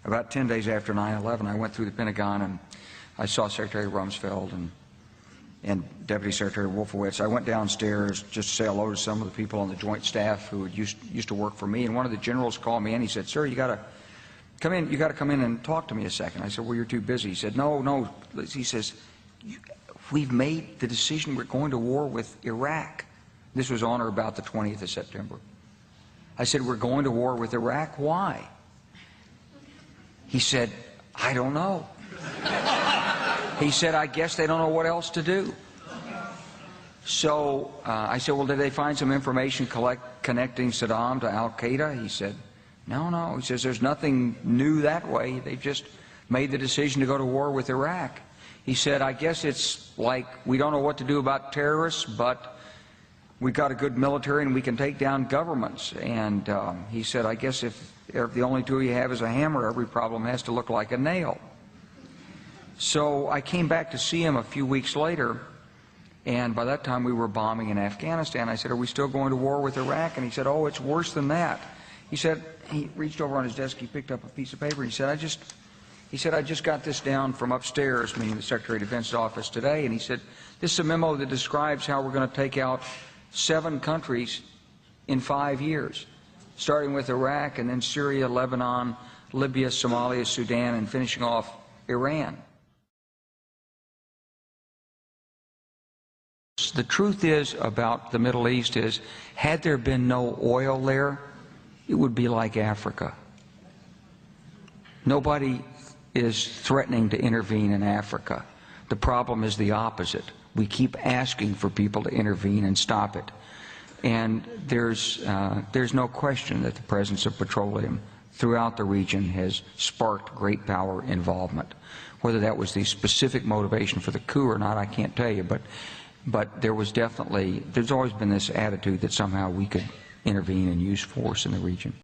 About 10 days after 9/11, I went through the Pentagon and I saw Secretary Rumsfeld and Deputy Secretary Wolfowitz. I went downstairs just to say hello to some of the people on the Joint Staff who had used to work for me, and one of the generals called me in. He said, "Sir, you got to come in. You got to come in and talk to me a second." I said, "Well, you're too busy." He said, "No." He says, "We've made the decision. We're going to war with Iraq." This was on or about the 20th of September. I said, "We're going to war with Iraq. Why?" He said, "I don't know." He said, "I guess they don't know what else to do." So I said, "Well, did they find some information connecting Saddam to Al-Qaeda?" He said, No. He says, "There's nothing new that way. They've just made the decision to go to war with Iraq." He said, "I guess it's like we don't know what to do about terrorists, but we've got a good military and we can take down governments." And he said, "I guess if the only tool you have is a hammer, every problem has to look like a nail." So I came back to see him a few weeks later, and by that time we were bombing in Afghanistan. I said, "Are we still going to war with Iraq?" And he said, "Oh, it's worse than that." He said, he reached over on his desk, he picked up a piece of paper, and he said, I just got this down from upstairs," meaning the Secretary of Defense's office today, and he said, "This is a memo that describes how we're going to take out 7 countries in 5 years, starting with Iraq and then Syria, Lebanon, Libya, Somalia, Sudan, and finishing off Iran." The truth is about the Middle East is, had there been no oil there, it would be like Africa. Nobody is threatening to intervene in Africa. The problem is the opposite. We keep asking for people to intervene and stop it. And there's no question that the presence of petroleum throughout the region has sparked great power involvement. Whether that was the specific motivation for the coup or not, I can't tell you, but there's always been this attitude that somehow we could intervene and use force in the region.